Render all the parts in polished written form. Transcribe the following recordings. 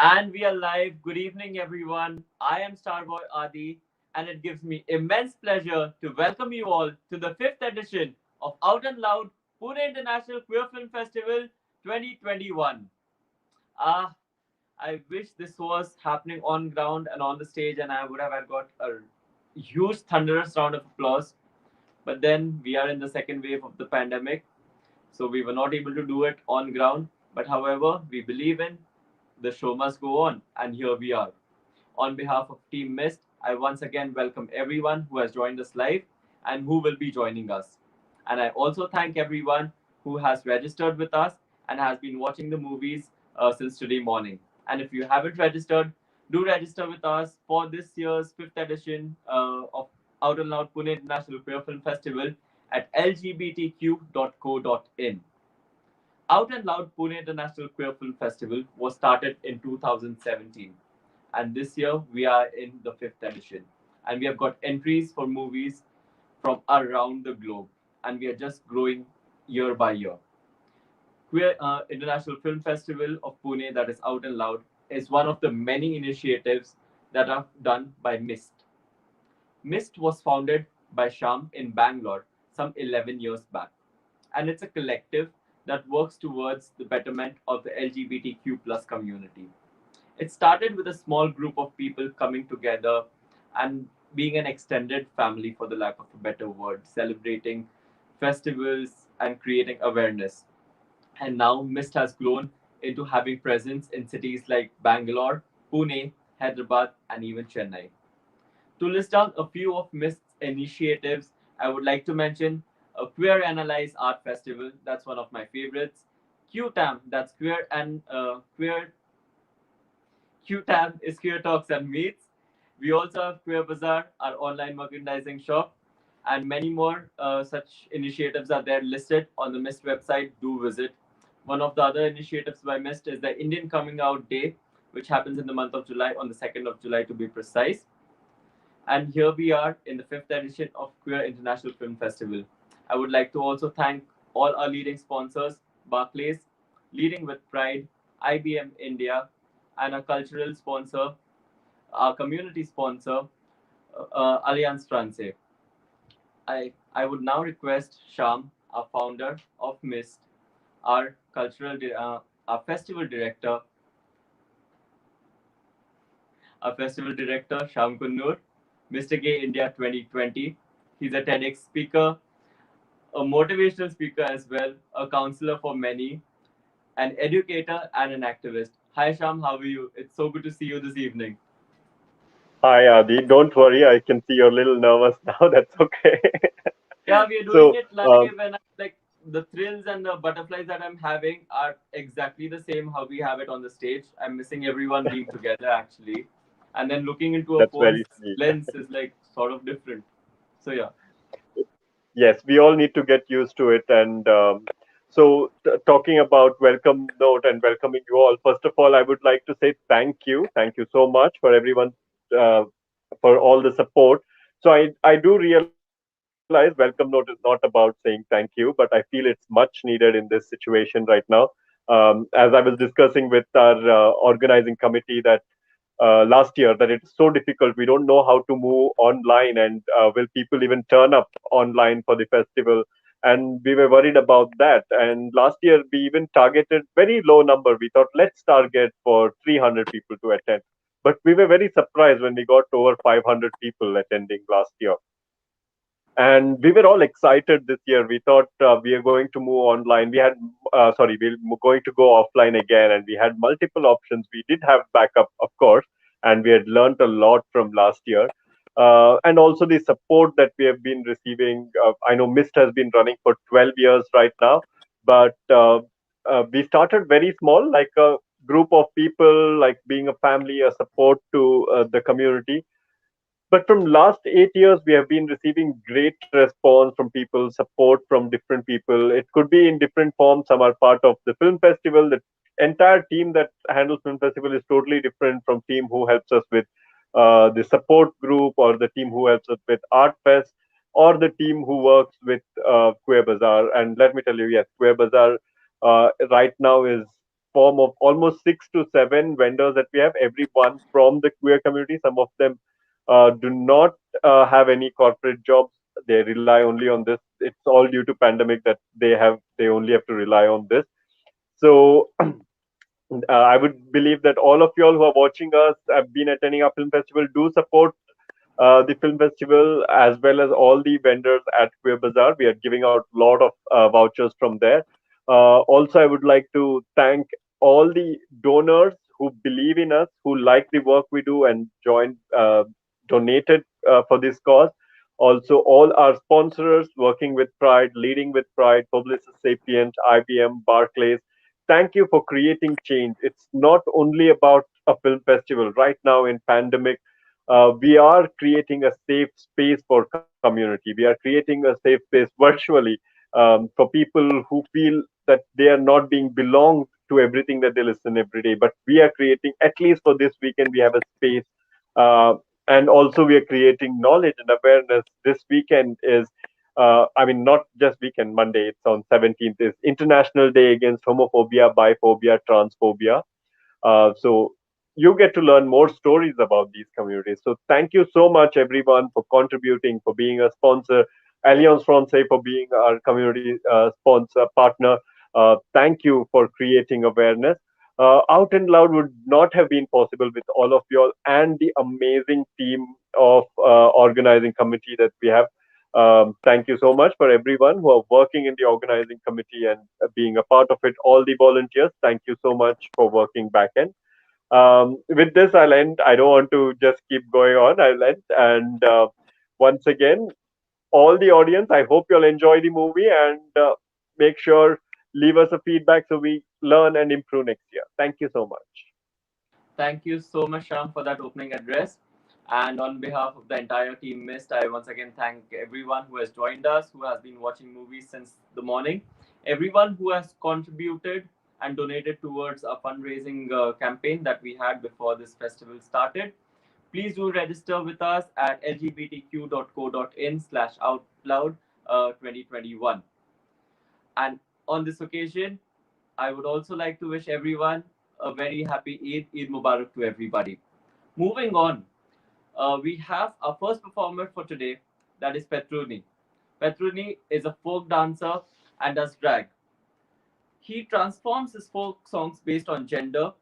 And we are live. Good evening, everyone. I am Starboy Adi, and it gives me immense pleasure to welcome you all to the fifth edition of Out and Loud Pune International Queer Film Festival 2021. Ah, I wish this was happening on ground and on the stage, and I would have had got a huge thunderous round of applause. But then we are in the second wave of the pandemic, so we were not able to do it on ground. But however, we believe in the show must go on, and here we are. On behalf of Team Mist, I once again welcome everyone who has joined us live and who will be joining us. And I also thank everyone who has registered with us and has been watching the movies since today morning. And if you haven't registered, do register with us for this year's fifth edition of Out and Loud Pune International Queer Film Festival at lgbtq.co.in. Out and Loud Pune International Queer Film Festival was started in 2017, and this year we are in the fifth edition. And we have got entries for movies from around the globe, and we are just growing year by year. Queer International Film Festival of Pune, that is Out and Loud, is one of the many initiatives that are done by MIST. MIST was founded by Sham in Bangalore some 11 years back, and it's a collective that works towards the betterment of the LGBTQ plus community. It started with a small group of people coming together and being an extended family, for the lack of a better word, celebrating festivals and creating awareness. And now MIST has grown into having presence in cities like Bangalore, Pune, Hyderabad, and even Chennai. To list down a few of MIST's initiatives, I would like to mention a Queer Analyze Art Festival. That's one of my favorites. QTAM, that's QTAM is Queer Talks and Meets. We also have Queer Bazaar, our online merchandising shop, and many more such initiatives are there listed on the MIST website. Do visit. One of the other initiatives by MIST is the Indian Coming Out Day, which happens in the month of July, on the 2nd of July to be precise. And here we are in the fifth edition of Queer International Film Festival. I would like to also thank all our leading sponsors, Barclays, Leading with Pride, IBM India, and our cultural sponsor, our community sponsor, Allianz France. I would now request Sham, our founder of MIST, our our festival director, Sham Kunnur, Mr. Gay India 2020. He's a TEDx speaker, a motivational speaker as well, a counselor for many, an educator, and an activist. Hi, Sham, how are you? It's so good to see you this evening. Hi, Adi. Don't worry. I can see you're a little nervous now. That's okay. Yeah, we are doing So, it live, and like the thrills and the butterflies that I'm having are exactly the same how we have it on the stage. I'm missing everyone being together actually, and then looking into a that's phone's very sweet. lens is like sort of different. So yeah. Yes, we all need to get used to it. And talking about welcome note and welcoming you all, first of all, I would like to say thank you. Thank you so much for everyone, uh, for all the support. So, I do realize welcome note is not about saying thank you, but I feel it's much needed in this situation right now. As I was discussing with our organizing committee that last year that it's so difficult. We don't know how to move online, and will people even turn up online for the festival? And we were worried about that. And last year we even targeted very low number. We thought let's target for 300 people to attend. But we were very surprised when we got over 500 people attending last year. And we were all excited this year. We thought we are going to move online. We're going to go offline again, and we had multiple options. We did have backup, of course, and we had learned a lot from last year. And also the support that we have been receiving. I know MIST has been running for 12 years right now, but we started very small, like a group of people, like being a family, a support to the community. But from last 8 years, we have been receiving great response from people, support from different people. It could be in different forms. Some are part of the film festival. The entire team that handles film festival is totally different from team who helps us with the support group, or the team who helps us with art fest, or the team who works with Queer Bazaar. And let me tell you, yes, Queer Bazaar right now is form of almost 6 to 7 vendors that we have, everyone from the queer community. Some of them do not have any corporate jobs. They rely only on this. It's all due to pandemic that they only have to rely on this. So I would believe that all of you all who are watching us have been attending our film festival. Do support the film festival as well as all the vendors at Queer Bazaar. We are giving out a lot of vouchers from there. Also, I would like to thank all the donors who believe in us, who like the work we do and donated for this cause. Also, all our sponsors working with Pride, leading with Pride, Publicis Sapient, IBM, Barclays. Thank you for creating change. It's not only about a film festival. Right now in pandemic, we are creating a safe space for community. We are creating a safe space virtually for people who feel that they are not being belonged to everything that they listen every day. But we are creating, at least for this weekend, we have a space. Uh, and also, we are creating knowledge and awareness. This weekend is, I mean, not just weekend, Monday, it's on 17th, is International Day Against Homophobia, Biphobia, Transphobia. So you get to learn more stories about these communities. So thank you so much, everyone, for contributing, for being a sponsor. Alliance Francais for being our community sponsor partner. Thank you for creating awareness. Out and Loud would not have been possible with all of you all and the amazing team of organizing committee that we have. Thank you so much for everyone who are working in the organizing committee and being a part of it. All the volunteers, thank you so much for working back end. With this, I'll end. I don't want to just keep going on. I'll end. And once again, all the audience, I hope you'll enjoy the movie and make sure leave us a feedback so we learn and improve next year. Thank you so much. Thank you so much, Sham, for that opening address. And on behalf of the entire team Mist, I once again thank everyone who has joined us, who has been watching movies since the morning, everyone who has contributed and donated towards a fundraising campaign that we had before this festival started. Please do register with us at lgbtq.co.in/outloud 2021. And on this occasion, I would also like to wish everyone a very happy Eid Mubarak to everybody. Moving on, we have our first performer for today, that is Petruni. Petruni is a folk dancer and does drag. He transforms his folk songs based on gender,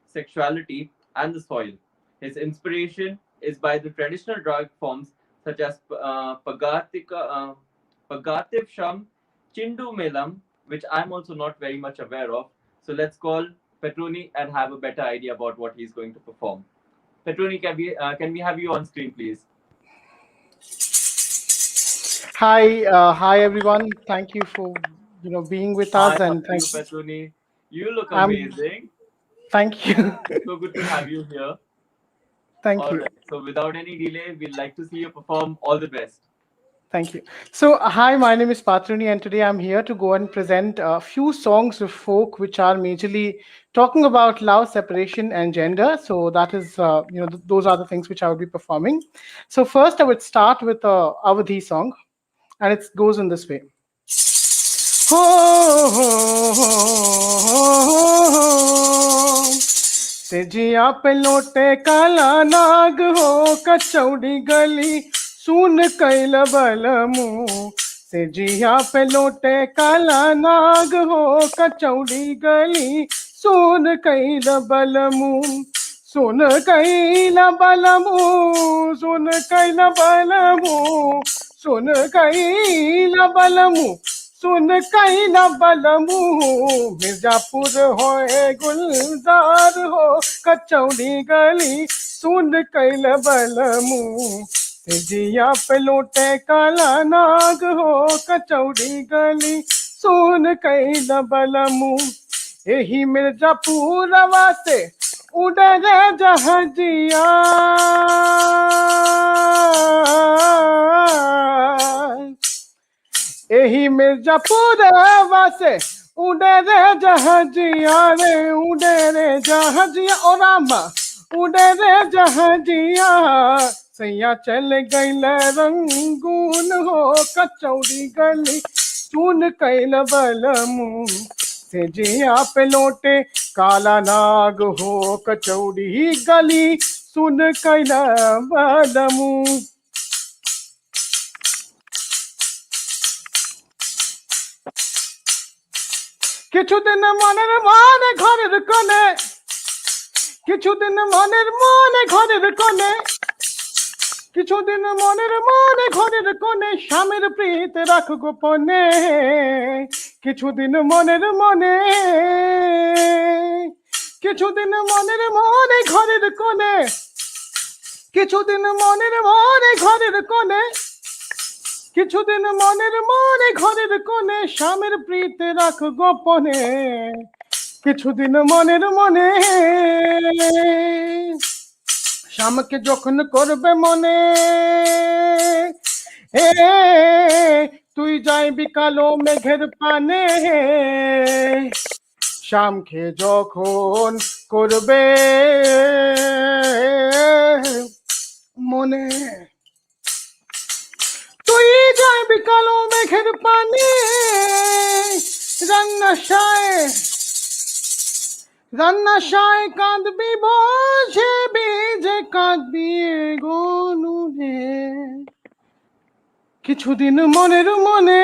sexuality, and the soil. His inspiration is by the traditional drag forms such as Pagativ Sham, Chindu Melam, which I'm also not very much aware of. So let's call Petruni and have a better idea about what he's going to perform. Petruni, can we have you on screen, please? Hi everyone. Thank you for being with Hi, us, how and are you, Petruni? You look I'm amazing. thank you, So good to have you here. thank All you, right. So without any delay, we'd like to see you perform. All the best. thank you. So hi, my name is Patruni, and today I'm here to go and present a few songs of folk which are majorly talking about love, separation, and gender. So that is those are the things which I would be performing. So first, I would start with a Avadhi song, and it goes in this way. हो तेजिया पे लोटे काला नाग हो कचौड़ी गली सुन कैल बल मुँह तेजिया पे लोटे काला नाग हो कचौड़ी गली सुन कैल बल मुँह सुन कैल बल मुँह सुन कैल बल मुँह सुन कैल बल मुँह सुन कैला बलमू मिर्जापुर होए गुलजार हो कचौड़ी गली सुन कैल बलमू जिया पे लोटे काला नाग हो कचौड़ी गली सुन कैल बलमू यही मिर्जापुरवा से उड़े जहाजिया यही मिर्जापुर वासे उड़े रे जहाजिया रे उड़े रे जहाजिया ओ रामा उड़े रे जहाजिया सैया चल गईल रंगून हो कचौड़ी गली सुन कैल बलमू से जिया पे लोटे काला नाग हो कचौड़ी गली सुन कैला बदमू কিছুদিন মনের মানে ঘরের কোণে কিছুদিন মনের মনে ঘরের কোণে কিছুদিন মনের মনে ঘরের কোণে স্বামীর প্রীত রাখ গোপনে কিছুদিন মনের মনে কিছুদিন মনের মনে ঘরের কোণে কিছুদিন মনের মনে ঘরের কোণে কিছুদিন মনের মনে ঘরের কোণে স্বামীর প্রীত রাখ গোপনে কিছুদিন মনের মনে স্বামীকে যখন করবে মনে এ তুই যাইবি কালো মেঘের পানে শ্যামকে যখন করবে মনে তুই যাইবি কালো মেঘের পানে রান্না সায় কাঁদবি বসে বেজে কাঁদবি গনুরে কিছুদিন মনের মনে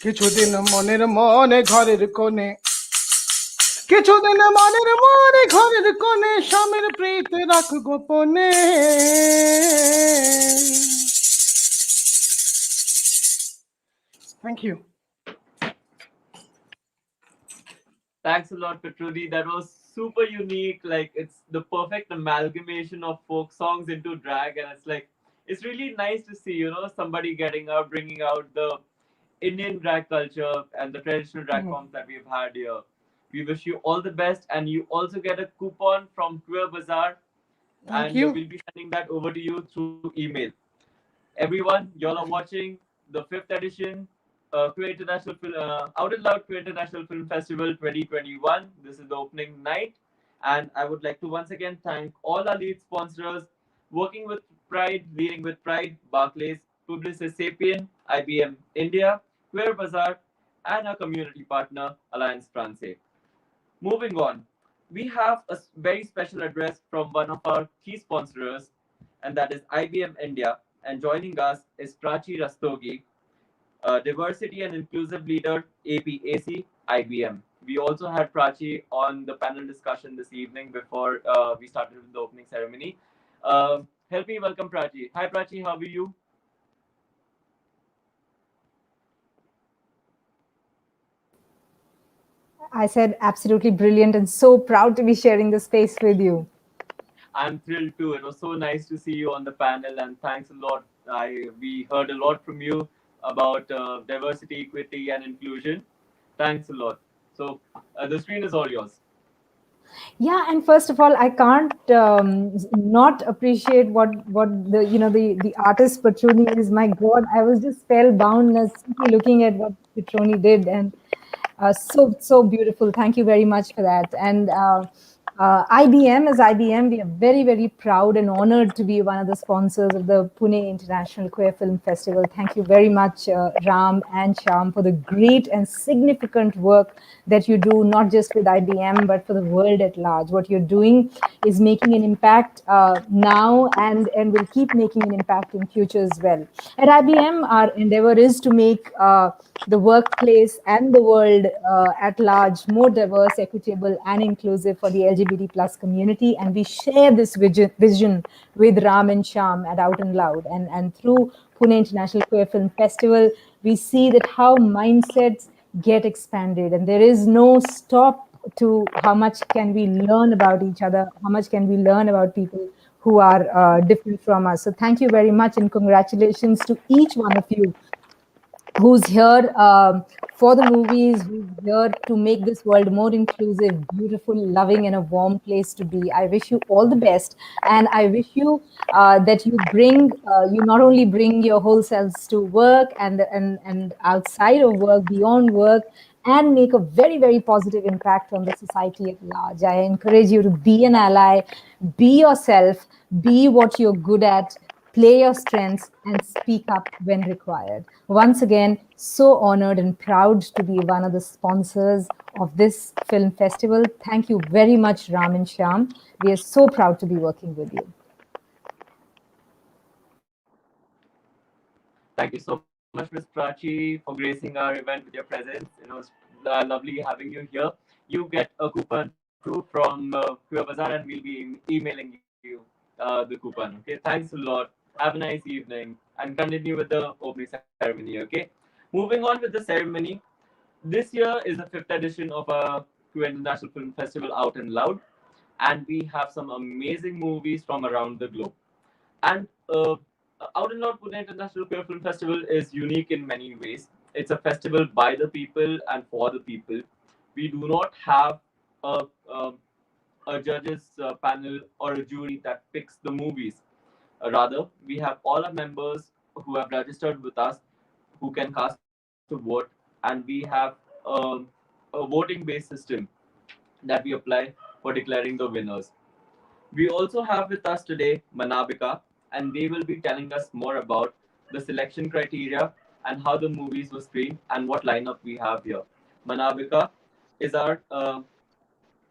কিছুদিন মনের মনে ঘরের কোণে কিছুদিন মনের মনে ঘরের কোণে স্বামীর প্রীত রাখ গোপনে thank you Thanks a lot, Petrudi. That was super unique. Like, it's the perfect amalgamation of folk songs into drag, and it's really nice to see, somebody getting out, bringing out the Indian drag culture and the traditional drag forms that we've had here. We wish you all the best, and you also get a coupon from Queer Bazaar, and you. we'll be sending that over to you through email. Everyone, y'all are watching the fifth edition Out and Loud Queer International Film Festival 2021. This is the opening night, and I would like to once again thank all our lead sponsors, Working with Pride, Leading with Pride, Barclays, Publicis Sapien, IBM India, Queer Bazaar, and our community partner, Alliance Francaise. Moving on, we have a very special address from one of our key sponsors, and that is IBM India. And joining us is Prachi Rastogi, Diversity and Inclusive Leader, APAC, IBM. We also had Prachi on the panel discussion this evening before we started with the opening ceremony. Help me welcome Prachi. Hi Prachi, how are you? I said absolutely brilliant and so proud to be sharing the space with you. I'm thrilled too. It was so nice to see you on the panel, and thanks a lot. We heard a lot from you about diversity, equity, and inclusion. Thanks a lot. So the screen is all yours. Yeah, and first of all, I can't not appreciate what the artist Petroni is. My God, I was just spellbound simply looking at what Petroni did, and so beautiful. Thank you very much for that. And IBM is IBM. We are very, very proud and honored to be one of the sponsors of the Pune International Queer Film Festival. Thank you very much, Ram and Shyam, for the great and significant work that you do, not just with IBM, but for the world at large. What you're doing is making an impact now and will keep making an impact in future as well. At IBM, our endeavor is to make the workplace and the world at large more diverse, equitable, and inclusive for the LGBT plus community. And we share this vision with Ram and Shyam at Out and Loud. And through Pune International Queer Film Festival, we see that how mindsets get expanded, and there is no stop to how much can we learn about each other, how much can we learn about people who are different from us. So thank you very much, and congratulations to each one of you who's here for the movies, who's here to make this world more inclusive, beautiful, loving, and a warm place to be. I wish you all the best, and I wish you that you not only bring your whole selves to work and outside of work, beyond work, and make a very, very positive impact on the society at large. I encourage you to be an ally, be yourself, be what you're good at, play your strengths, and speak up when required. Once again, so honored and proud to be one of the sponsors of this film festival. Thank you very much, Ram and Shyam. We are so proud to be working with you. Thank you so much, Ms. Prachi, for gracing our event with your presence. It was lovely having you here. You get a coupon too from Pure Bazaar, and we'll be emailing you the coupon. Okay, thanks a lot. Have a nice evening, and continue with the opening ceremony. Okay, moving on with the ceremony. This year is the fifth edition of our Queer International Film Festival Out and Loud, and we have some amazing movies from around the globe. And Out and Loud Pune International Queer Film Festival is unique in many ways. It's a festival by the people and for the people. We do not have a, a, a judges panel or a jury that picks the movies. Rather, we have all our members who have registered with us who can cast a vote, and we have a voting based system that we apply for declaring the winners. We also have with us today Manabika, and they will be telling us more about the selection criteria and how the movies were screened and what lineup we have here. Manabika is our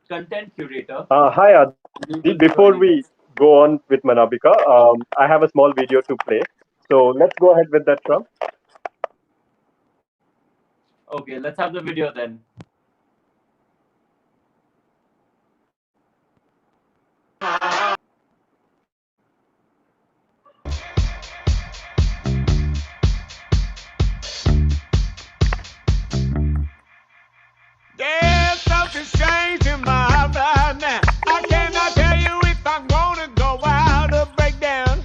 content curator. Hi, Adi. We will be Before we joining us. go on with Manabika, I have a small video to play. So let's go ahead with that, Ram. Okay, let's have the video then. There's something strange in my heart right now. I cannot tell you if I'm gonna go out or break down.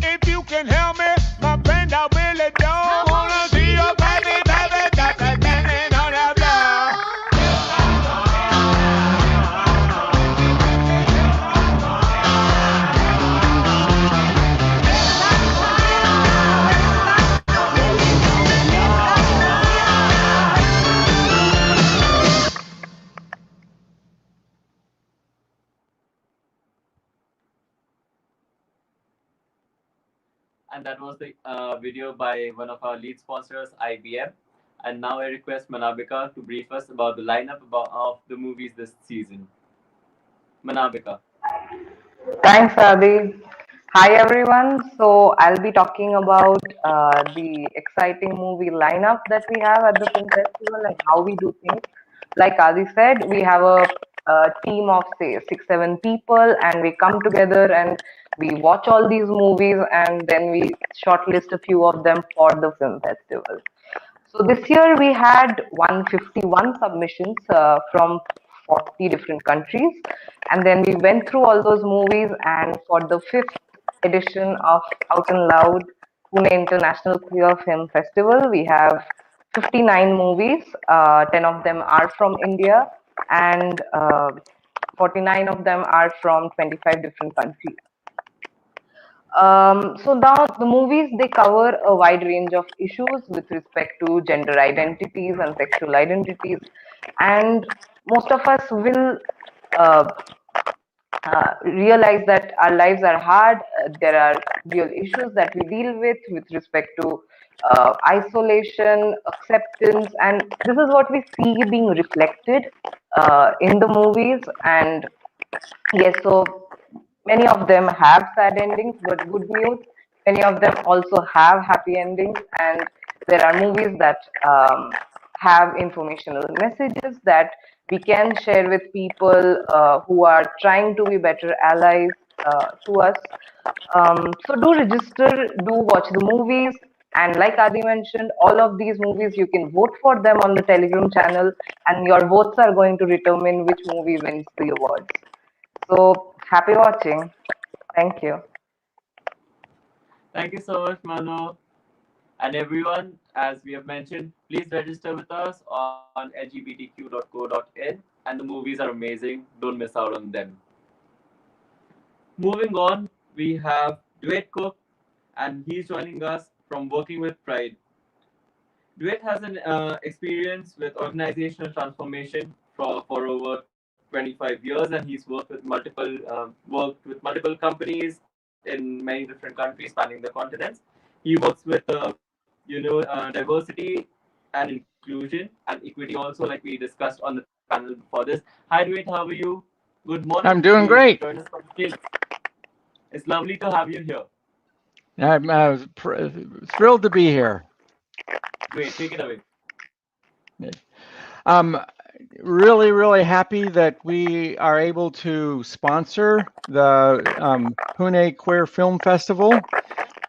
If you can help me, my friend, I really don't wanna see your baby, baby, got that dancing on the floor. And that was the video by one of our lead sponsors, IBM. And now I request Manabika to brief us about the lineup of the movies this season. Manabika. Thanks, Adi. Hi, everyone. So, I'll be talking about the exciting movie lineup that we have at the film festival and how we do things. Like Adi said, we have a team of, say, 6, 7 people, and we come together and we watch all these movies and then we shortlist a few of them for the film festival. So this year we had 151 submissions from 40 different countries, and then we went through all those movies. And for the fifth edition of Out and Loud Pune International Queer Film Festival, we have 59 movies. 10 of them are from India, and 49 of them are from 25 different countries. So now the movies, they cover a wide range of issues with respect to gender identities and sexual identities, and most of us will uh, realize that our lives are hard. There are real issues that we deal with respect to isolation, acceptance, and this is what we see being reflected in the movies. And yes, so many of them have sad endings, but good news. Many of them also have happy endings, and there are movies that have informational messages that we can share with people who are trying to be better allies to us. So do register, do watch the movies, and like Adi mentioned, all of these movies you can vote for them on the Telegram channel, and your votes are going to determine which movie wins the awards. So happy watching. Thank you. Thank you so much, Mano. And everyone, as we have mentioned, please register with us on lgbtq.co.in. And the movies are amazing. Don't miss out on them. Moving on, we have Duet Cook, and he's joining us from Working with Pride. Duet has an experience with organizational transformation for over 25 years, and he's worked with multiple companies in many different countries spanning the continents. He works with diversity and inclusion and equity also, like we discussed on the panel before this. Hi, Dwayne, how are you? Good morning. I'm doing You great. joined us from Kings. It's lovely to have you here. I'm thrilled to be here. Great, take it away. I'm really, really happy that we are able to sponsor the Pune Queer Film Festival.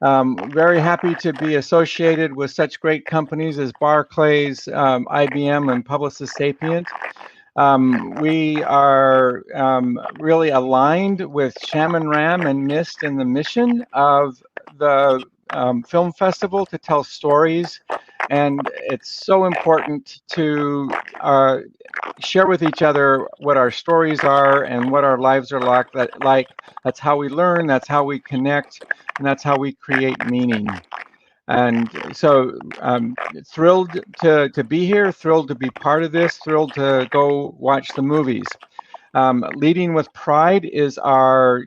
Very happy to be associated with such great companies as Barclays, IBM, and Publicis Sapient. We are really aligned with Shaman Ram and NIST in the mission of the film festival to tell stories. And it's so important to share with each other what our stories are and what our lives are like. That's how we learn, that's how we connect, and that's how we create meaning. And so thrilled to be here, thrilled to be part of this, thrilled to go watch the movies. Leading with Pride is our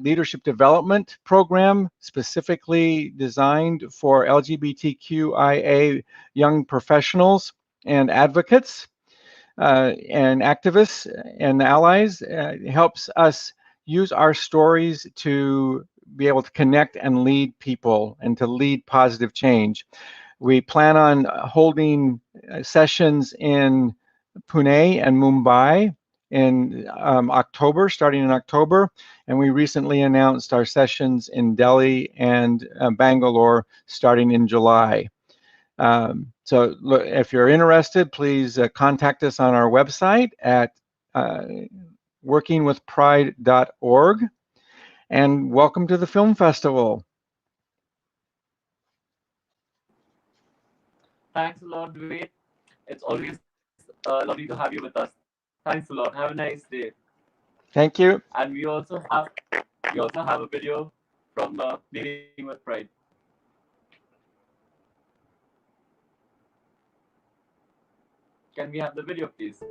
leadership development program specifically designed for LGBTQIA young professionals and advocates and activists and allies. It helps us use our stories to be able to connect and lead people and to lead positive change. We plan on holding sessions in Pune and Mumbai in October, starting in October, and we recently announced our sessions in Delhi and Bangalore starting in July. So look, if you're interested, please contact us on our website at workingwithpride.org. And welcome to the film festival. Thanks a lot, Dwayne. It's always lovely to have you with us. Thanks a lot. Have a nice day. Thank you. And we also have a video from Leading with Pride. Can we have the video, please?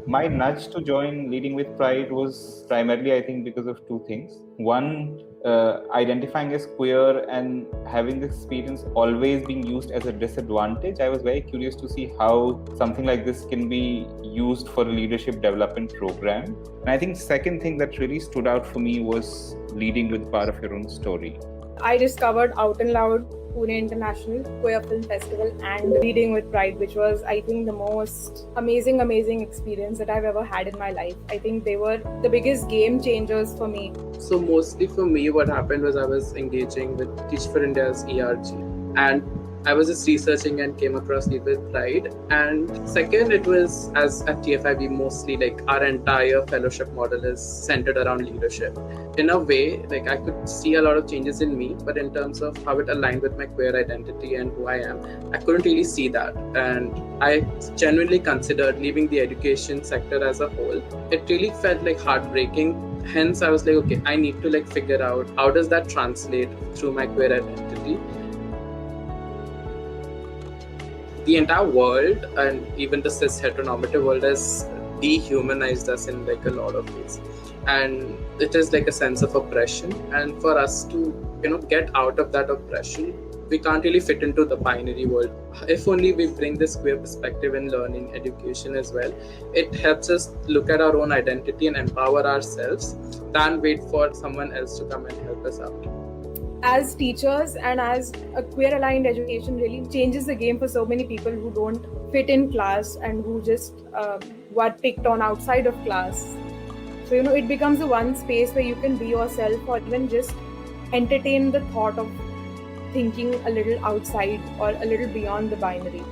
My nudge to join Leading with Pride was primarily, I think, because of two things. One, identifying as queer and having this experience always being used as a disadvantage. I was very curious to see how something like this can be used for a leadership development program. And I think second thing that really stood out for me was leading with part of your own story. I discovered Out and Loud Pune International Queer Film Festival and Leading with Pride, which was, I think, the most amazing experience that I've ever had in my life. I think they were the biggest game changers for me. So mostly for me, what happened was I was engaging with Teach for India's ERG, and I was just researching and came across Lead with Pride. And second, it was, as at TFI, we mostly, like, our entire fellowship model is centered around leadership. In a way, like, I could see a lot of changes in me, but in terms of how it aligned with my queer identity and who I am, I couldn't really see that. And I genuinely considered leaving the education sector as a whole. It really felt like heartbreaking. Hence, I was like, okay, I need to, like, figure out how does that translate through my queer identity. The entire world and even the cis heteronormative world has dehumanized us in, like, a lot of ways, and it is like a sense of oppression. And for us to, get out of that oppression, we can't really fit into the binary world. If only we bring this queer perspective in learning, education as well, it helps us look at our own identity and empower ourselves than wait for someone else to come and help us out. As teachers and as a queer aligned education really changes the game for so many people who don't fit in class and who just were picked on outside of class. So, it becomes the one space where you can be yourself or even just entertain the thought of thinking a little outside or a little beyond the binary.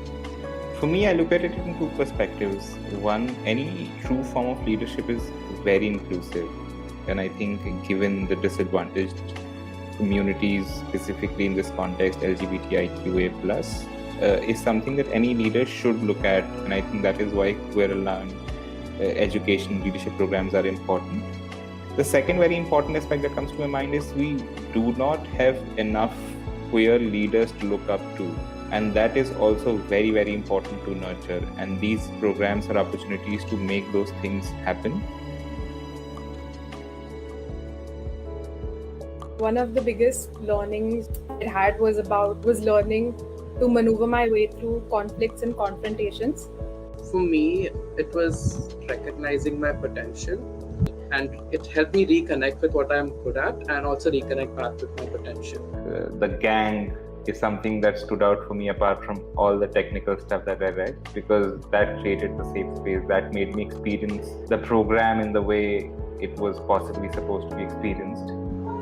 For me, I look at it in two perspectives. One, any true form of leadership is very inclusive. And I think given the disadvantaged communities, specifically in this context, LGBTIQA+, is something that any leader should look at. And I think that is why queer-aligned education leadership programs are important. The second very important aspect that comes to my mind is we do not have enough queer leaders to look up to. and that is also very, very important to nurture, and these programs are opportunities to make those things happen. One of the biggest learnings I had was learning to maneuver my way through conflicts and confrontations. For me, it was recognizing my potential, and it helped me reconnect with what I'm good at and also reconnect back with my potential. The gang is something that stood out for me apart from all the technical stuff that I read, because that created the safe space that made me experience the program in the way it was possibly supposed to be experienced.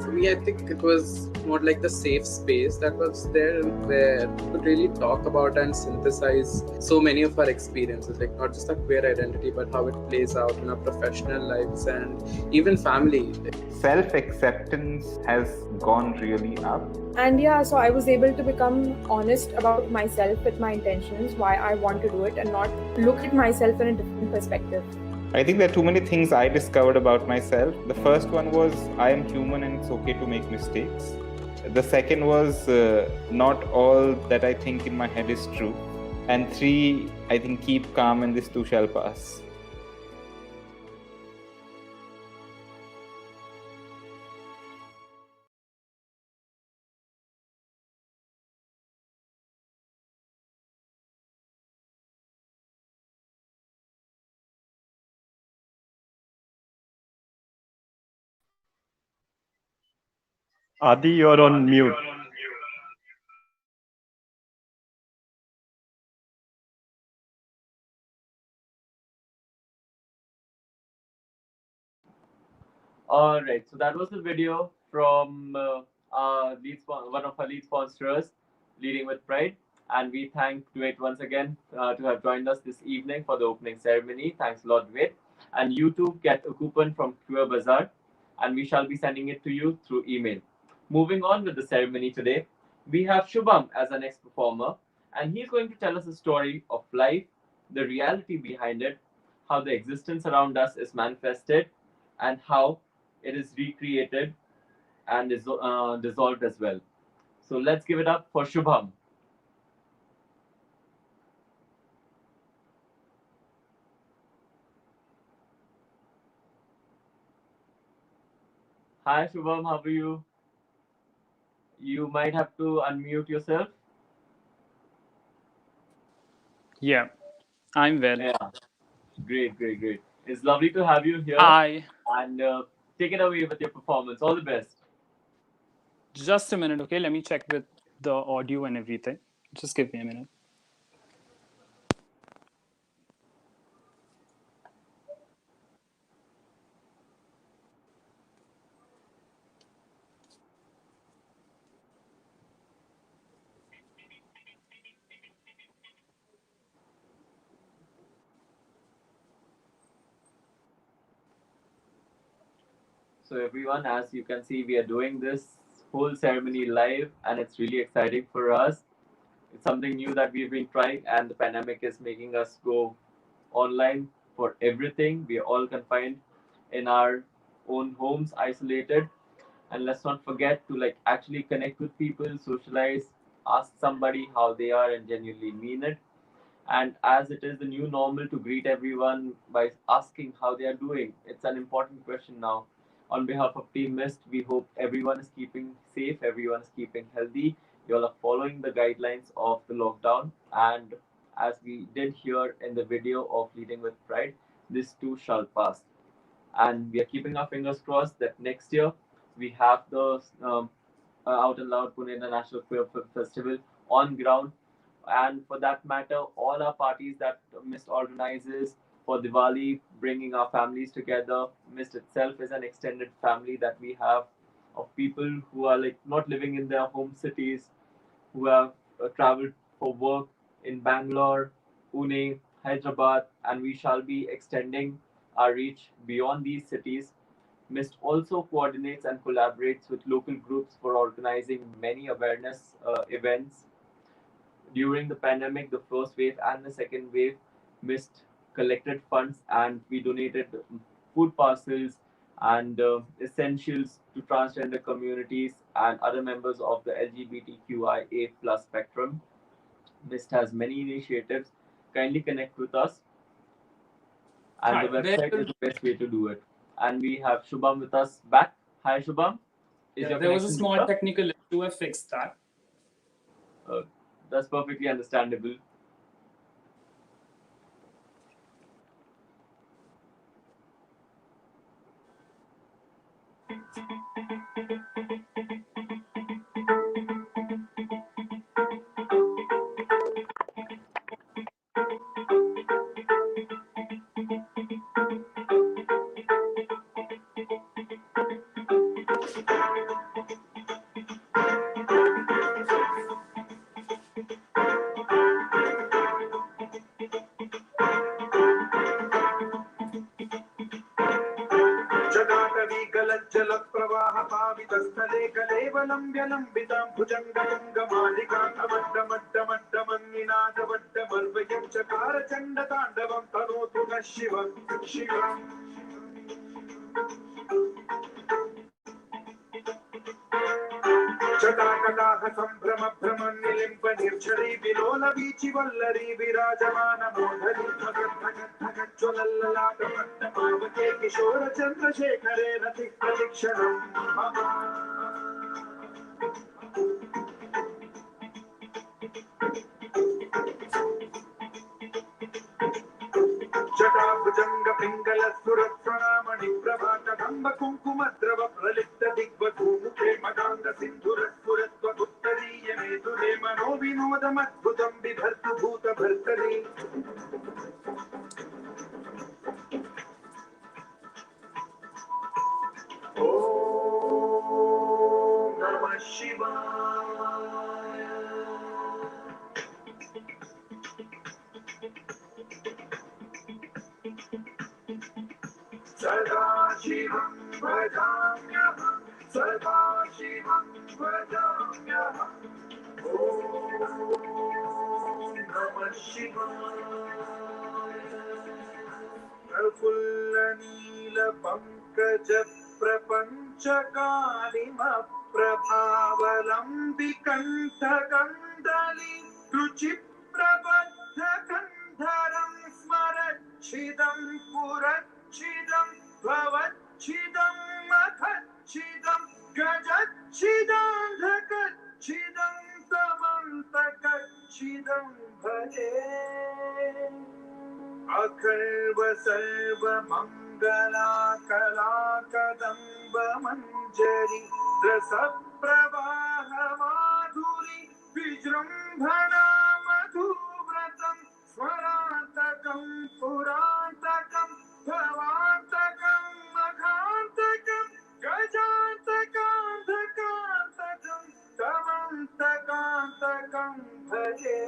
For me, I think it was more like the safe space that was there, where we could really talk about and synthesize so many of our experiences, like not just our queer identity, but how it plays out in our professional lives and even family. Self-acceptance has gone really up. And yeah, so I was able to become honest about myself with my intentions, why I want to do it, and not look at myself in a different perspective. I think there are too many things I discovered about myself. The first one was I am human and it's okay to make mistakes. The second was not all that I think in my head is true. And 3, I think keep calm and this too shall pass. Adi, you're on mute. All right, so that was the video from one of our lead sponsors, Leading with Pride. And we thank Dwayne once again to have joined us this evening for the opening ceremony. Thanks a lot, Dwayne. And you too get a coupon from Queer Bazaar, and we shall be sending it to you through email. Moving on with the ceremony today, we have Shubham as our next performer, and he's going to tell us a story of life, the reality behind it, how the existence around us is manifested, and how it is recreated and is dissolved as well. So let's give it up for Shubham. Hi Shubham, how are you? You might have to unmute yourself. Yeah, I'm well. Yeah, great, great, great. It's lovely to have you here. I And take it away with your performance. All the best. just a minute, okay? Let me check with the audio and everything. Just give me a minute. So everyone, as you can see, we are doing this whole ceremony live, and it's really exciting for us. It's something new that we've been trying, and the pandemic is making us go online for everything. We are all confined in our own homes, isolated. And let's not forget to like actually connect with people, socialize, ask somebody how they are, and genuinely mean it. And as it is the new normal to greet everyone by asking how they are doing, it's an important question now. On behalf of Team Mist, we hope everyone is keeping safe, everyone is keeping healthy. You all are following the guidelines of the lockdown. And as we did hear in the video of Leading with Pride, this too shall pass. And we are keeping our fingers crossed that next year we have the Out and Loud Pune International Queer Film Festival on ground, and for that matter, all our parties that Mist organizes for Diwali, bringing our families together. Mist itself is an extended family that we have of people who are like not living in their home cities, who have traveled for work in Bangalore, Pune, Hyderabad, and we shall be extending our reach beyond these cities. MIST also coordinates and collaborates with local groups for organizing many awareness events. During the pandemic, the first wave and the second wave, MIST collected funds and we donated food parcels and essentials to transgender communities and other members of the LGBTQIA plus spectrum. NIST has many initiatives. Kindly connect with us, and the Hi, website is the best way to do it. And we have Shubham with us back. Hi, Shubham. Is your there was a connection small better? technical issue. I fixed that. That's perfectly understandable. जटाटवीकलज्जलप्रवाहपावितस्थले कलेवलम्ब्यलम्बितां भुजङ्गतुङ्गमालिकान्तमड्डमड्डमड्डमन्निनादवड्डमर्वयं चकारचण्डताण्डवं तनोतु नः शिव शिवम् जटाकटाह सम्भ्रम भ्रमन् निलिम्ब निर्झरी विलोल वीचि वल्लरी विराजमान मोधरी भगत् भगत् भगत् ज्वलल्ललाट पट्टपावके किशोर चन्द्रशेखरे रति प्रतिक्षणम् मम जटाभुजंग पिंगल सुरत्प्रणामणि प्रभातकंब कुंकुमद्रव प्रलिप्त दिग्वधूमुखे मदांग सिंधुर स्फुरत्वदुत्तरीय मेधुरे मनो विनोदमद्भुतं बिभर्तु भूत भर्तरी ओम नमः शिवाय सदाशिवं भजाम्यहं सदाशिवं भजाम्यहं ॐ नमः शिवाय प्रफुल्लनीलपङ्कज प्रपञ्चकालिमप्रभावलम्बिकण्ठकन्दली रुचिप्रबद्धकन्धरं स्मरच्छिदं पुरच्छिदं भवच्छिदं मखच्छिदं गजच्छिदान्धकच्छिदं तमन्तकच्छिदं भजे अखर्व सर्व मङ्गलाकलाकदम्ब मञ्जरी रसप्रवाह माधुरी विजृम्भणा मधुव्रतं स्वरान्तकं पुरान्तकं भवान्तकं मघान्तकं गजान्तकान्धकान्तकं तमन्तकान्तकं भजे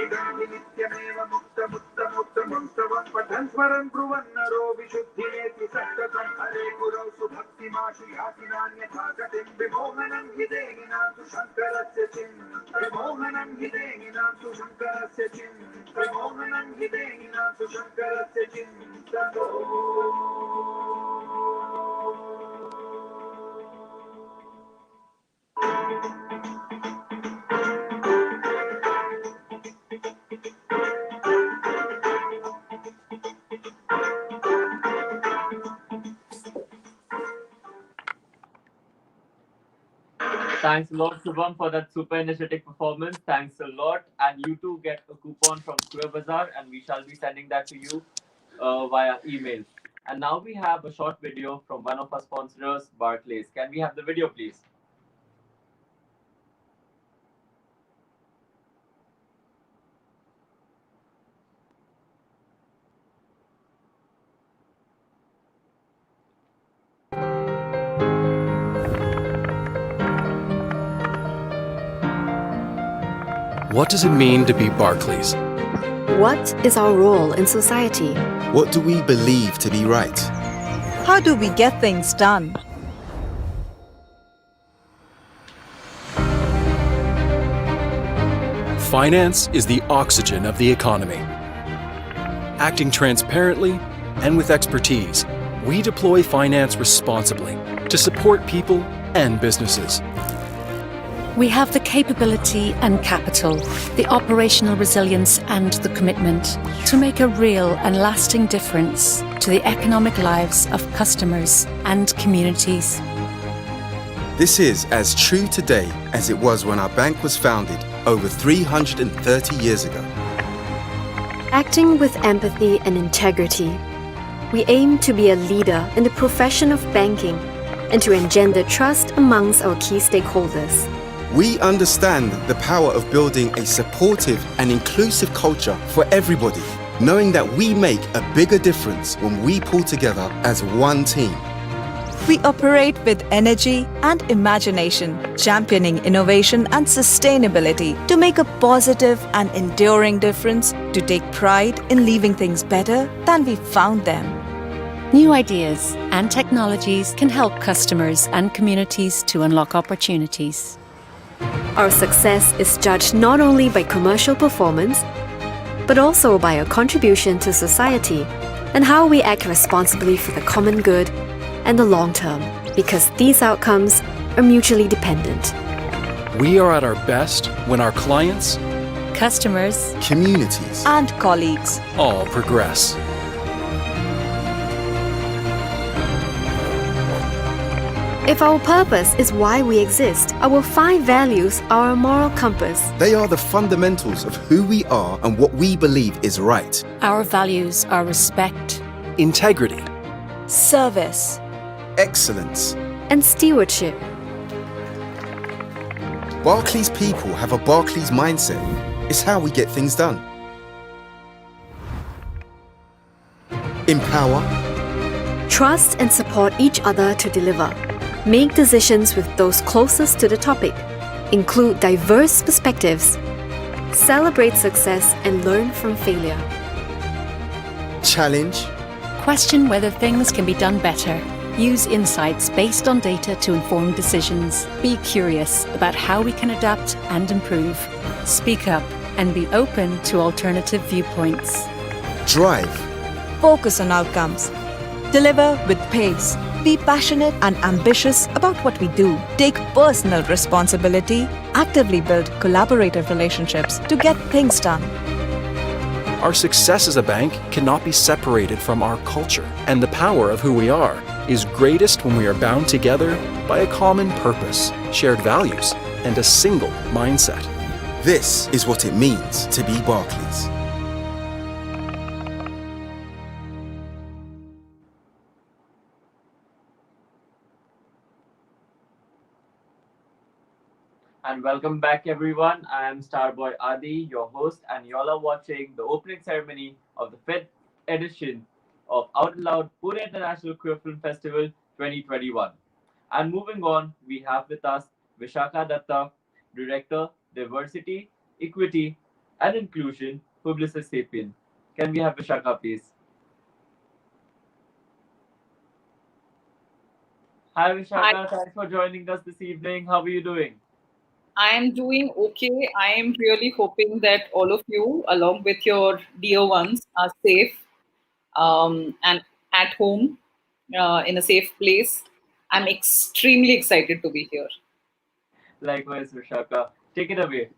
इदानीं नित्यमेव मुक्तमुत्तमुत्तमं स्तवं पठन् स्मरन् ब्रुवन्नरो विशुद्धिनेति सन्ततं हरे गुरौ सुभक्तिमाशु याति नान्यथा गतिं विमोहनं हि देहिनां तु शङ्करस्य चिन् विमोहनं हि देहिनां तु शङ्करस्य चिन् विमोहनं हि देहिनां तु शङ्करस्य चिन्ततो Thanks a lot, Shubham, for that super energetic performance. Thanks a lot. And you too get a coupon from Queer Bazaar, and we shall be sending that to you via email. And now we have a short video from one of our sponsors, Barclays. Can we have the video, please? What does it mean to be Barclays? What is our role in society? What do we believe to be right? How do we get things done? Finance is the oxygen of the economy. Acting transparently and with expertise, we deploy finance responsibly to support people and businesses. We have the capability and capital, the operational resilience and the commitment to make a real and lasting difference to the economic lives of customers and communities. This is as true today as it was when our bank was founded over 330 years ago. Acting with empathy and integrity, we aim to be a leader in the profession of banking and to engender trust amongst our key stakeholders. We understand the power of building a supportive and inclusive culture for everybody, knowing that we make a bigger difference when we pull together as one team. We operate with energy and imagination, championing innovation and sustainability to make a positive and enduring difference, to take pride in leaving things better than we found them. New ideas and technologies can help customers and communities to unlock opportunities. Our success is judged not only by commercial performance, but also by our contribution to society and how we act responsibly for the common good and the long term, because these outcomes are mutually dependent. We are at our best when our clients, customers, communities, and colleagues all progress. If our purpose is why we exist, our 5 values are our moral compass. They are the fundamentals of who we are and what we believe is right. Our values are respect, integrity, service, excellence, and stewardship. Barclays people have a Barclays mindset. It's how we get things done. Empower, trust and support each other to deliver. Make decisions with those closest to the topic. Include diverse perspectives. Celebrate success and learn from failure. Challenge. Question whether things can be done better. Use insights based on data to inform decisions. Be curious about how we can adapt and improve. Speak up and be open to alternative viewpoints. Drive. Focus on outcomes. Deliver with pace. Be passionate and ambitious about what we do. Take personal responsibility. Actively build collaborative relationships to get things done. Our success as a bank cannot be separated from our culture, and the power of who we are is greatest when we are bound together by a common purpose, shared values, and a single mindset. This is what it means to be Barclays. And welcome back, everyone. I am Starboy Adi, your host, and y'all are watching the opening ceremony of the 5th edition of Out and Loud Pune International Queer Film Festival 2021. And moving on, we have with us Vishakha Datta, Director, Diversity, Equity, and Inclusion, Publicis Sapient. Can we have Vishakha, please? Hi, Vishakha. Thanks for joining us this evening. How are you doing? I am doing okay. I am really hoping that all of you, along with your dear ones, are safe and at home in a safe place. I'm extremely excited to be here. Likewise, Vishakha. Take it away.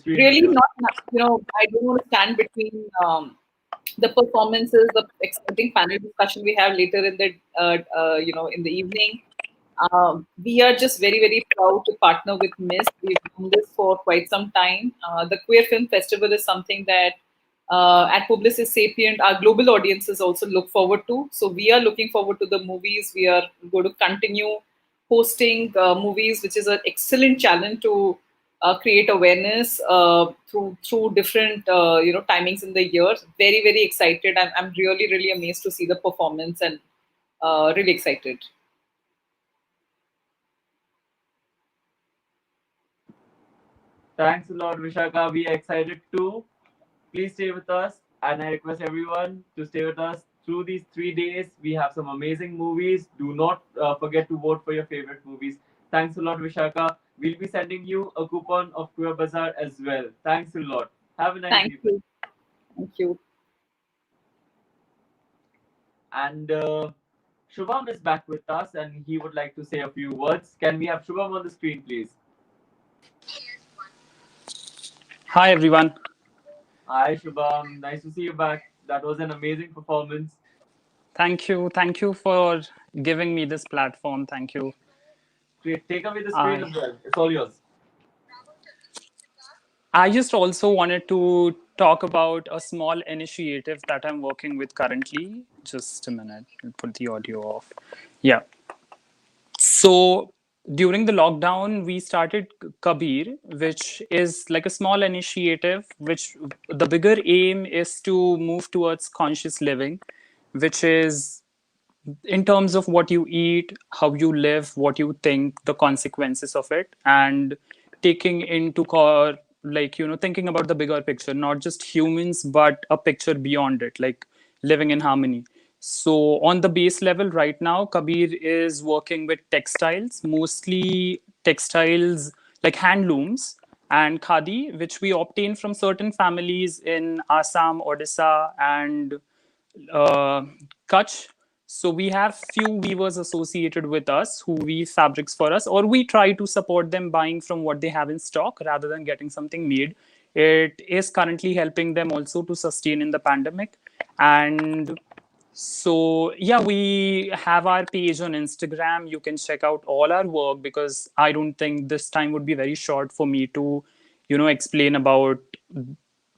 Really not, I don't want to stand between the performances, the exciting panel discussion we have later in the, in the evening. We are just very, very proud to partner with MIST. We've done this for quite some time. The Queer Film Festival is something that at Publicis Sapient, our global audiences also look forward to. So we are looking forward to the movies. We are going to continue hosting movies, which is an excellent challenge to create awareness through different timings in the year. Very, very excited. I'm really, really amazed to see the performance and really excited. Thanks a lot, Vishakha. We are excited too. Please stay with us, and I request everyone to stay with us through these 3 days. We have some amazing movies. Do not forget to vote for your favorite movies. Thanks a lot, Vishakha. We'll be sending you a coupon of Queer Bazaar as well. Thanks a lot. Have a nice evening. Thank you. And Shubham is back with us and he would like to say a few words. Can we have Shubham on the screen, please? Hi, everyone. Hi, Shubham. Nice to see you back. That was an amazing performance. Thank you. Thank you for giving me this platform. Thank you. Great. Take away the screen as well. It's all yours. I just also wanted to talk about a small initiative that I'm working with currently. Just a minute. I'll put the audio off. Yeah. So during the lockdown, we started Kabir, which is like a small initiative, which the bigger aim is to move towards conscious living, which is in terms of what you eat, how you live, what you think, the consequences of it, and taking into core, like, thinking about the bigger picture, not just humans, but a picture beyond it, like living in harmony. So, on the base level, right now, Kabir is working with textiles, mostly textiles like handlooms and khadi, which we obtain from certain families in Assam, Odisha, and uh, Kutch. So we have few weavers associated with us who weave fabrics for us, or we try to support them buying from what they have in stock rather than getting something made. It is currently helping them also to sustain in the pandemic. And so, yeah, we have our page on Instagram. You can check out all our work because I don't think this time would be very short for me to, explain about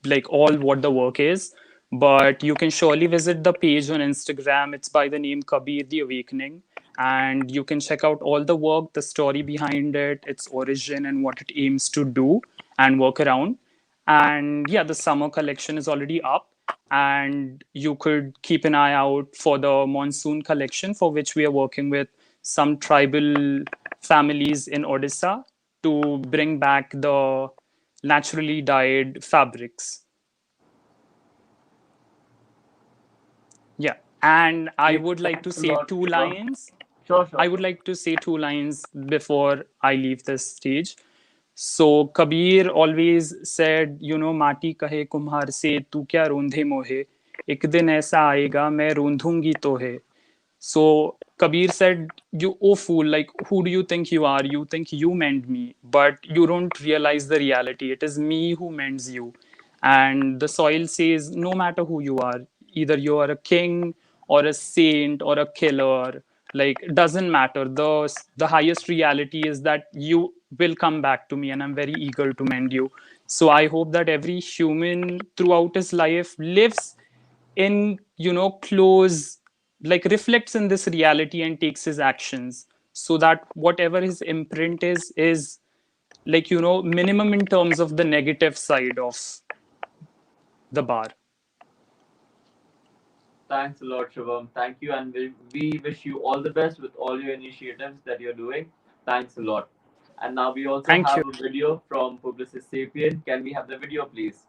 like all what the work is. But you can surely visit the page on Instagram. It's by the name Kabir the Awakening. And you can check out all the work, the story behind it, its origin, and what it aims to do and work around. And yeah, the summer collection is already up. And you could keep an eye out for the monsoon collection, for which we are working with some tribal families in Odisha to bring back the naturally dyed fabrics. Yeah. And I would like to Thanks a say lot, two Shubham. lines. Sure, sure. I would like to say two lines before I leave this stage. So Kabir always said, माटी कहे कुम्हार से तू क्या रोंधे मोहे, एक दिन ऐसा आएगा मैं रोंधूंगी तोहे. So Kabir said, "You, oh fool, like who do you think you are? You think you mend me, but you don't realize the reality. It is me who mends you." And the soil says, no matter who you are, either you are a king or a saint or a killer, like it doesn't matter. The highest reality is that you will come back to me, and I'm very eager to mend you. So I hope that every human throughout his life lives in close, like reflects in this reality and takes his actions, so that whatever his imprint is like minimum in terms of the negative side of the bar. Thanks a lot, Shubham. Thank you, and we wish you all the best with all your initiatives that you're doing. Thanks a lot. And now we also Thank have you. a video from Publicist Sapien. Can we have the video, please?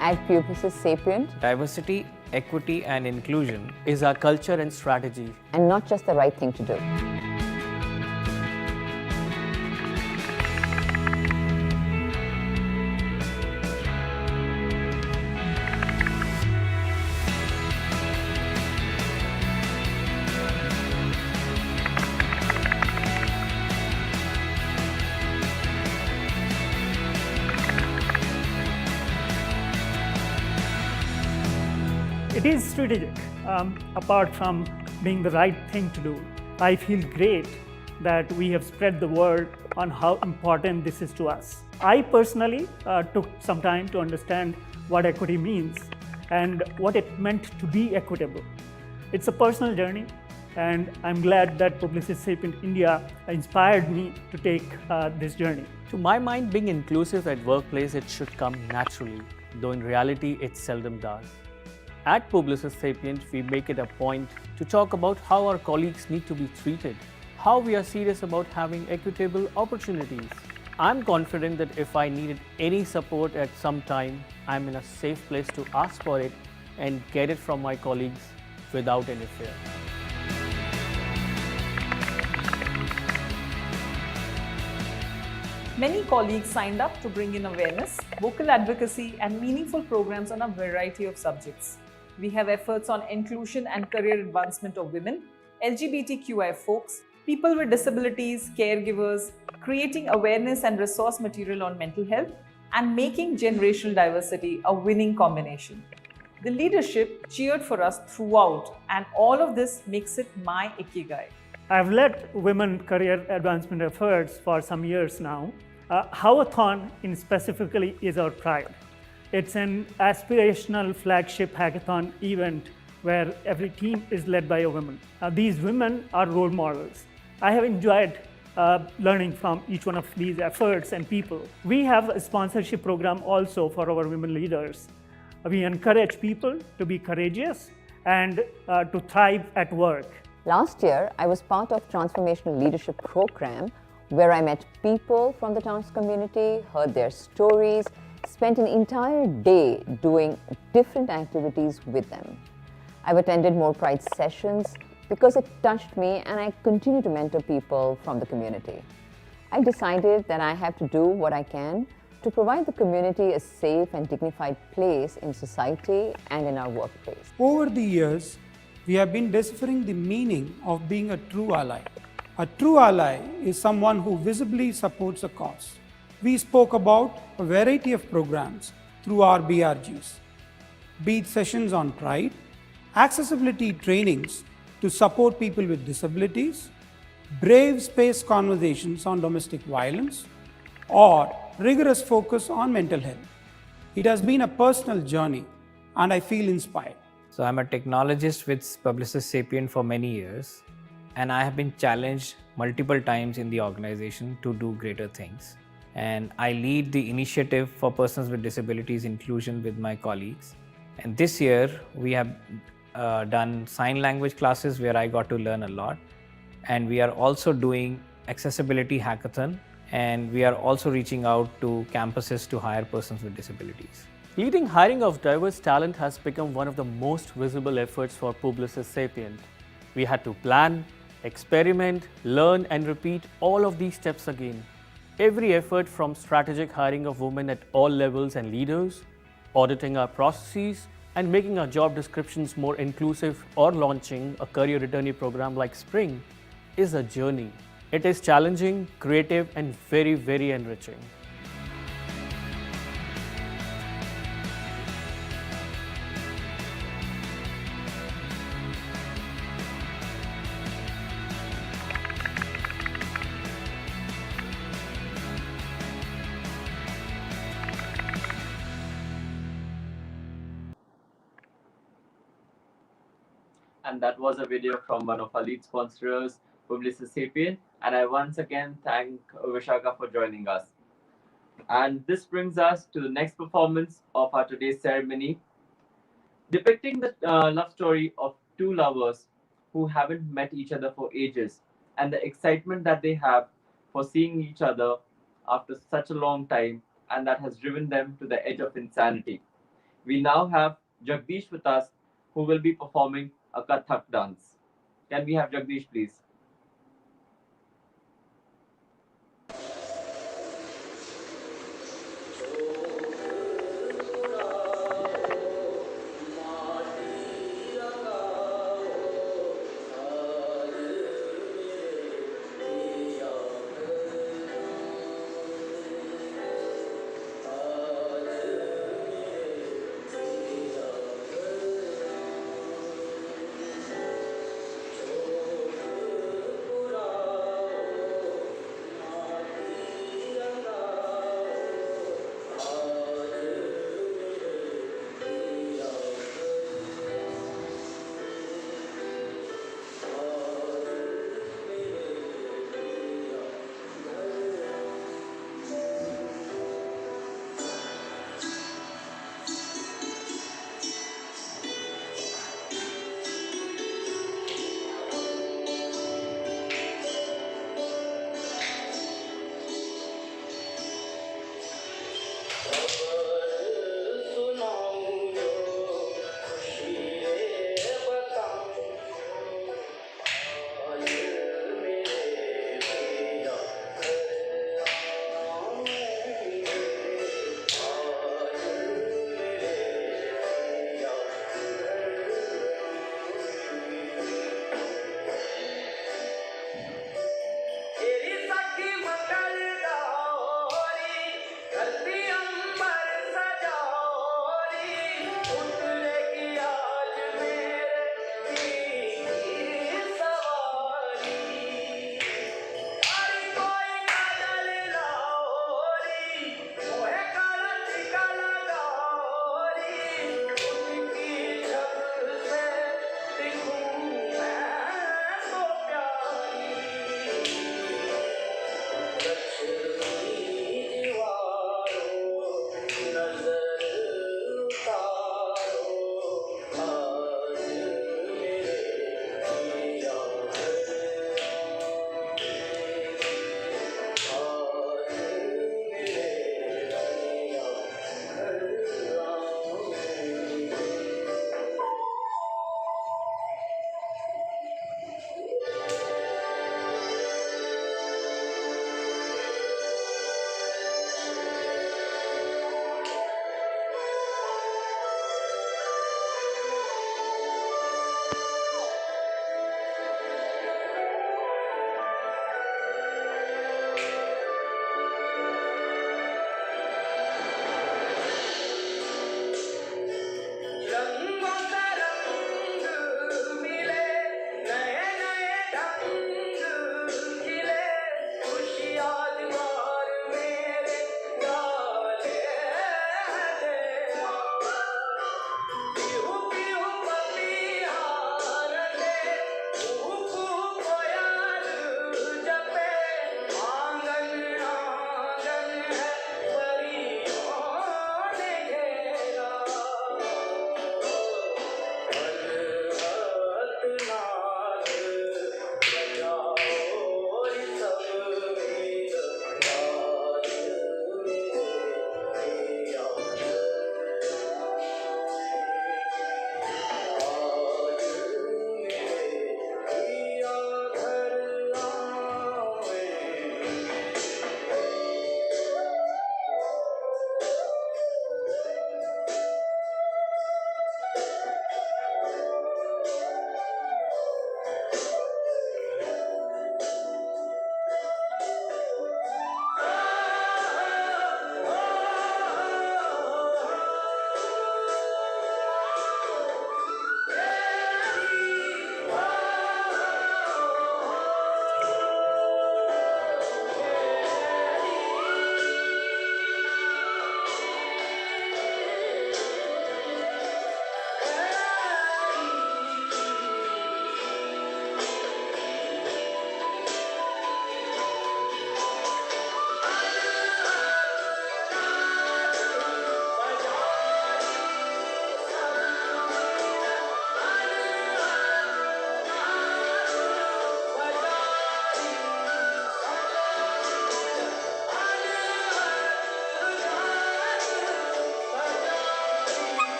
At Publicist Sapient, diversity, equity, and inclusion is our culture and strategy, and not just the right thing to do. It is strategic, apart from being the right thing to do. I feel great that we have spread the word on how important this is to us. I personally took some time to understand what equity means and what it meant to be equitable. It's a personal journey, and I'm glad that Publicist Sapient India inspired me to take this journey. To my mind, being inclusive at workplace, it should come naturally, though in reality, it seldom does. At Publicist Sapient, we make it a point to talk about how our colleagues need to be treated, how we are serious about having equitable opportunities. I'm confident that if I needed any support at some time, I'm in a safe place to ask for it, and get it from my colleagues without any fear. Many colleagues signed up to bring in awareness, vocal advocacy, and meaningful programs on a variety of subjects. We have efforts on inclusion and career advancement of women, LGBTQI folks, people with disabilities, caregivers, creating awareness and resource material on mental health, and making generational diversity a winning combination. The leadership cheered for us throughout, and all of this makes it my ikigai. I've led women career advancement efforts for some years now. Hackathon in specifically is our pride. It's an aspirational flagship hackathon event where every team is led by a woman. These women are role models. I have enjoyed learning from each one of these efforts and people. We have a sponsorship program also for our women leaders. We encourage people to be courageous and to thrive at work. Last year, I was part of Transformational Leadership Program where I met people from the trans community, heard their stories, spent an entire day doing different activities with them. I've attended more Pride sessions because it touched me, and I continue to mentor people from the community. I decided that I have to do what I can to provide the community a safe and dignified place in society and in our workplace. Over the years, we have been deciphering the meaning of being a true ally. A true ally is someone who visibly supports a cause. We spoke about a variety of programs through our BRGs, be it sessions on pride, accessibility trainings to support people with disabilities, brave space conversations on domestic violence, or rigorous focus on mental health. It has been a personal journey, and I feel inspired. So I'm a technologist with Publicis Sapient for many years, and I have been challenged multiple times in the organization to do greater things. And I lead the initiative for persons with disabilities inclusion with my colleagues. And this year we have done sign language classes where I got to learn a lot. And we are also doing accessibility hackathon, and we are also reaching out to campuses to hire persons with disabilities. Leading hiring of diverse talent has become one of the most visible efforts for Publicis Sapient. We had to plan, experiment, learn and repeat all of these steps again. Every effort from strategic hiring of women at all levels and leaders, auditing our processes, and making our job descriptions more inclusive, or launching a career returnee program like Spring is a journey. It is challenging, creative, and very, very enriching. And that was a video from one of our lead sponsors, Publicis Sapient. And I once again thank Vishaka for joining us. And this brings us to the next performance of our today's ceremony, depicting the love story of two lovers who haven't met each other for ages, and the excitement that they have for seeing each other after such a long time, and that has driven them to the edge of insanity. We now have Jagdish with us, who will be performing a Kathak dance. Can we have Jagdish, please?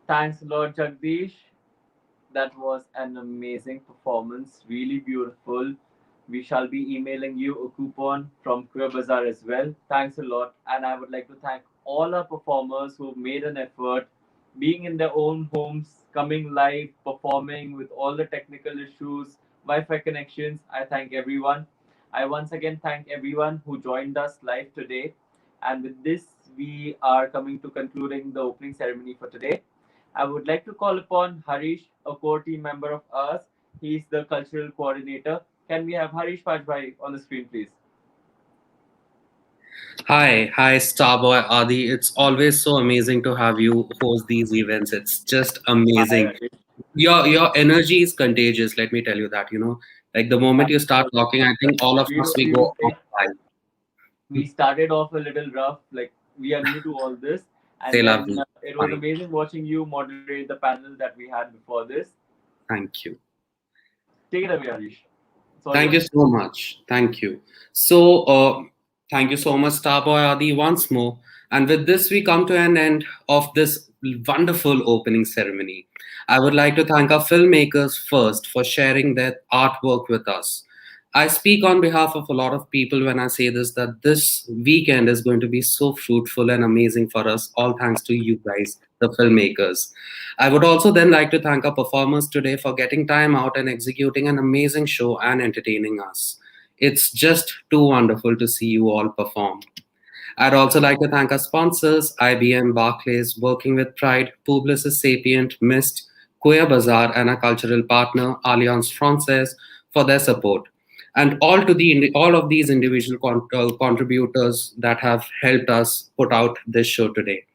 Thanks a lot, Jagdish. That was an amazing performance, really beautiful. We shall be emailing you a coupon from Queer Bazaar as well. Thanks a lot. And I would like to thank all our performers who made an effort, being in their own homes, coming live, performing with all the technical issues, Wi Fi connections. I thank everyone. I once again thank everyone who joined us live today. And with this, we are coming to concluding the opening ceremony for today. I would like to call upon Harish, a core team member of ours. He's the cultural coordinator. Can we have Harish Pajbhai on the screen, please? Hi, Starboy Adi. It's always so amazing to have you host these events. It's just Hi, amazing. Harish. Your energy is contagious. Let me tell you that. Like the moment you start talking, I think all of us we We go would on say we started off a little rough, like we are new to all this, and Say then lovely. it was Fine. amazing watching you moderate the panel that we had before this. Thank you. Take it away, Harish. It's all Thank you yours. so much. Thank you. So, thank you so much, Starboy Adi, once more. And with this, we come to an end of this wonderful opening ceremony. I would like to thank our filmmakers first for sharing their artwork with us. I speak on behalf of a lot of people when I say this that this weekend is going to be so fruitful and amazing for us, all thanks to you guys, the filmmakers. I would also then like to thank our performers today for getting time out and executing an amazing show and entertaining us. It's just too wonderful to see you all perform. I'd also like to thank our sponsors, IBM, Barclays, Working with Pride, Publicis Sapient, Mist, Queer Bazaar, and our cultural partner, Alliance Francaise, for their support. And all of these individual contributors that have helped us put out this show today.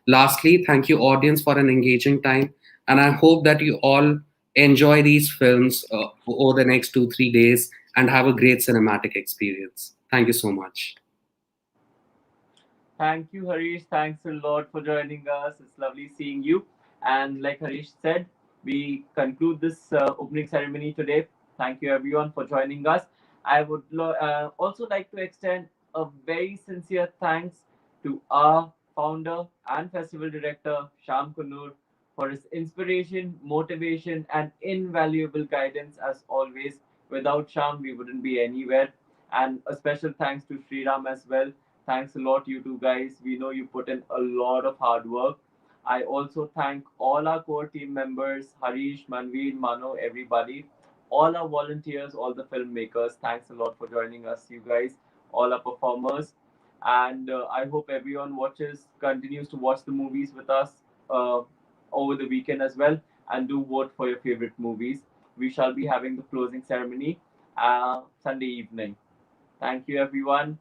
Lastly, thank you, audience, for an engaging time. And I hope that you all enjoy these films over the next 2, 3 days and have a great cinematic experience. Thank you so much. Thank you, Harish. Thanks a lot for joining us. It's lovely seeing you. And like Harish said, we conclude this opening ceremony today. Thank you, everyone, for joining us. I would also like to extend a very sincere thanks to our founder and festival director, Sham Kunur, for his inspiration, motivation, and invaluable guidance as always. Without Sham, we wouldn't be anywhere. And a special thanks to Sriram as well. Thanks a lot, you two guys. We know you put in a lot of hard work. I also thank all our core team members, Harish, Manveer, Mano, everybody, all our volunteers, all the filmmakers. Thanks a lot for joining us, you guys, all our performers. And I hope everyone continues to watch the movies with us uh, over the weekend as well, and do vote for your favorite movies. We shall be having the closing ceremony Sunday evening. Thank you, everyone.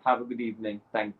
Have a good evening. Thanks.